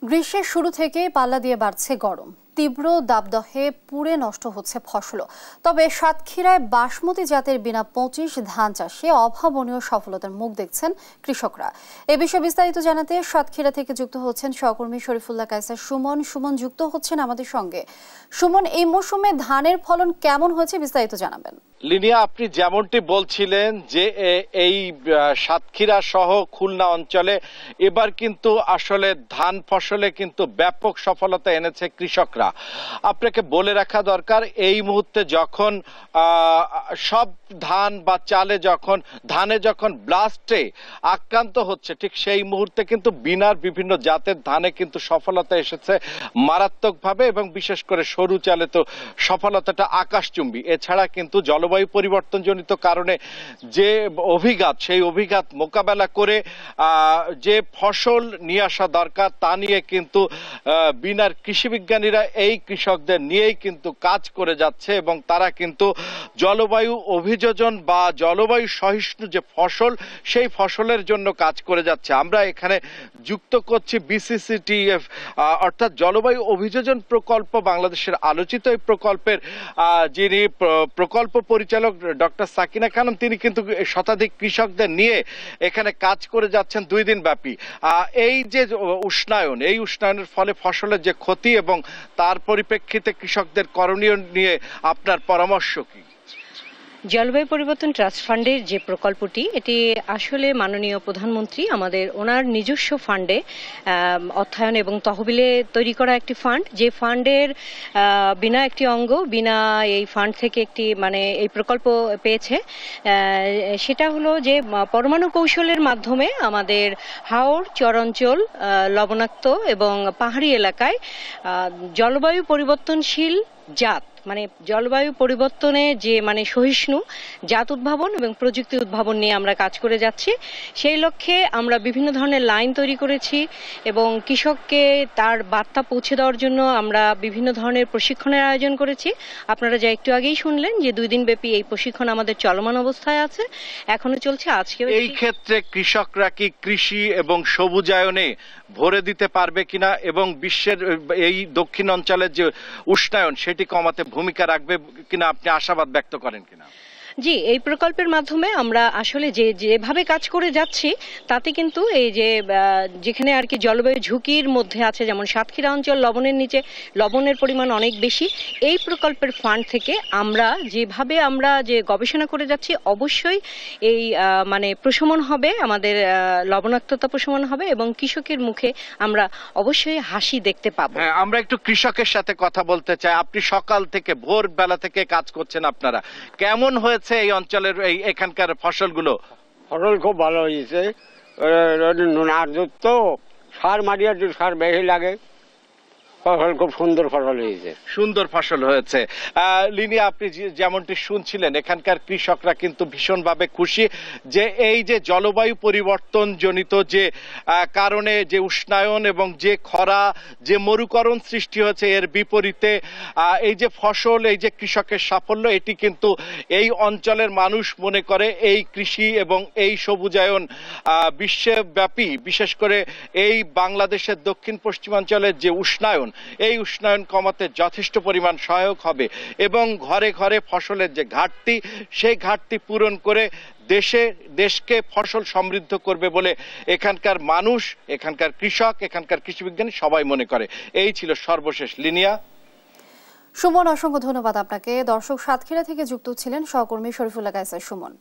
গ্রীষ্মের শুরু থেকে পাল্লা দিয়ে বাড়ছে গরম, তীব্র দাবদাহে পুড়ে নষ্ট হচ্ছে ফসলও। তবে সাতক্ষীরায় বাসমতি জাতের বিনা 25 ধান চাষে অভাবনীয় সফলতার মুখ দেখছেন কৃষকরা। এ বিষয়ে বিস্তারিত জানাতে সাতক্ষীরা থেকে যুক্ত হচ্ছেন সহকর্মী শরীফুল্লাহ কায়সার সুমন যুক্ত হচ্ছেন আমাদের সঙ্গে। সুমন, এই মৌসুমে ধানের ফলন কেমন হয়েছে বিস্তারিত জানাবেন। লিনিয়া, আপনি যেমনটি বলছিলেন যে এই সাতক্ষীরা সহ খুলনা অঞ্চলে এবার কিন্তু আসলে ধান ফসলে কিন্তু ব্যাপক সফলতা এনেছে কৃষকরা। আপনাকে বলে রাখা দরকার, এই মুহূর্তে যখন সব ধান বা ধানে যখন ব্লাস্টে আক্রান্ত হচ্ছে, ঠিক সেই মুহূর্তে কিন্তু বিনার বিভিন্ন জাতের ধানে কিন্তু সফলতা এসেছে মারাত্মকভাবে, এবং বিশেষ করে সরু চালে তো সফলতাটা আকাশচুম্বী। এছাড়া কিন্তু জলবায়ু পরিবর্তনজনিত কারণে যে সেই অভিঘাত মোকাবেলা করে যে ফসল নিয়ে আসা দরকার তা নিয়ে কিন্তু বিনার কৃষি বিজ্ঞানীরা এই কৃষকদের নিয়েই কিন্তু কাজ করে যাচ্ছে, এবং তারা কিন্তু জলবায়ু অভিযোজন বা জলবায়ু সহিষ্ণু যে ফসল, সেই ফসলের জন্য কাজ করে যাচ্ছে। আমরা এখানে যুক্ত করছি BCCTF অর্থাৎ জলবায়ু অভিযোজন প্রকল্প, বাংলাদেশের আলোচিত এই প্রকল্পের যিনি প্রকল্প পরিচালক ডক্টর সাকিনা খানম, তিনি কিন্তু শতাধিক কৃষকদের নিয়ে এখানে কাজ করে যাচ্ছেন 2 দিন ব্যাপী। এই যে উষ্ণায়নের ফলে ফসলের যে ক্ষতি এবং তার পরিপ্রেক্ষিতে কৃষকদের করণীয় নিয়ে আপনার পরামর্শ কি? জলবায়ু পরিবর্তন ট্রাস্ট ফান্ডের যে প্রকল্পটি, এটি আসলে মাননীয় প্রধানমন্ত্রী ওনার নিজস্ব ফান্ডে অর্থায়ন এবং তহবিলে তৈরি করা একটি ফান্ড, যে ফান্ডের বিনা একটি অঙ্গ এই ফান্ড থেকে একটি এই প্রকল্প পেয়েছে। সেটা হলো যে পরমাণু কৌশলের মাধ্যমে আমাদের হাওর, চরাঞ্চল, লবণাক্ত এবং পাহাড়ি এলাকায় জলবায়ু পরিবর্তনশীল জাত জলবায়ু পরিবর্তনে যে সহিষ্ণু জাত উদ্ভাবন এবং প্রযুক্তি উদ্ভাবন নিয়ে আমরা কাজ করে যাচ্ছি। সেই লক্ষ্যে আমরা বিভিন্ন ধরনের লাইন তৈরি করেছি এবং কৃষককে তার বার্তা পৌঁছে দেওয়ার জন্য আমরা বিভিন্ন ধরনের প্রশিক্ষণের আয়োজন করেছি। আপনারা যা একটু আগেই শুনলেন যে 2 দিন ব্যাপী এই প্রশিক্ষণ আমাদের চলমান অবস্থায় আছে, এখনো চলছে। আজকে এই ক্ষেত্রে কৃষকরা কি কৃষি এবং সবুজায়নে ভরে দিতে পারবে কিনা, এবং বিশ্বের এই দক্ষিণ অঞ্চলের যে উষ্ণায়ন সেটি কমাতে ভূমিকা রাখবে কিনা, আপনি আশাবাদ ব্যক্ত করেন কিনা? জি, এই প্রকল্পের মাধ্যমে আমরা আসলে যেভাবে কাজ করে যাচ্ছি তাতে কিন্তু এই যেখানে আর কি জলবায়ু ঝুঁকির মধ্যে আছে, যেমন সাতক্ষীরা অঞ্চল লবণের নিচে, লবণের পরিমাণ অনেক বেশি। এই প্রকল্পের ফান্ড থেকে আমরা যেভাবে যে গবেষণা করে যাচ্ছি, অবশ্যই এই প্রশমন হবে, আমাদের লবণাক্ততা প্রশমন হবে এবং কৃষকের মুখে আমরা অবশ্যই হাসি দেখতে পাবো। আমরা একটু কৃষকের সাথে কথা বলতে চাই। আপনি সকাল থেকে ভোরবেলা থেকে কাজ করছেন, আপনারা কেমন হয়েছে এই অঞ্চলের এখানকার ফসলগুলো? ফসল খুব ভালো হয়েছে। তো সার মারিয়ার সার বেশি লাগে, ফসল খুব সুন্দর ফসল হয়েছে। সুন্দর ফসল হয়েছে। লিনিয়া, আপনি যেমনটি শুনছিলেন, এখানকার কৃষকরা কিন্তু ভীষণভাবে খুশি যে এই যে জলবায়ু পরিবর্তন জনিত যে কারণে যে উষ্ণায়ন এবং যে খরা, যে মরুকরণ সৃষ্টি হয়েছে, এর বিপরীতে এই যে ফসল, এই যে কৃষকের সাফল্য, এটি কিন্তু এই অঞ্চলের মানুষ মনে করে এই কৃষি এবং এই সবুজায়ন বিশ্বব্যাপী, বিশেষ করে এই বাংলাদেশের দক্ষিণ পশ্চিমাঞ্চলের যে উষ্ণায়ন, এই উষ্ণায়ন কমাতে যথেষ্ট পরিমাণ সহায়ক হবে এবং ঘরে ঘরে ফসলের যে ঘাটতি, সেই ঘাটতি পূরণ করে দেশকে ফসল সমৃদ্ধ করবে বলে এখানকার মানুষ, এখানকার কৃষক, এখানকার কৃষি বিজ্ঞানী সবাই মনে করে। এই ছিল সর্বশেষ। লিনিয়া, সুমন, অসংখ্য ধন্যবাদ আপনাকে। দর্শক, সাতক্ষীরা থেকে যুক্ত ছিলেন সহকর্মী শরীফুল্লাহ কায়সার সুমন।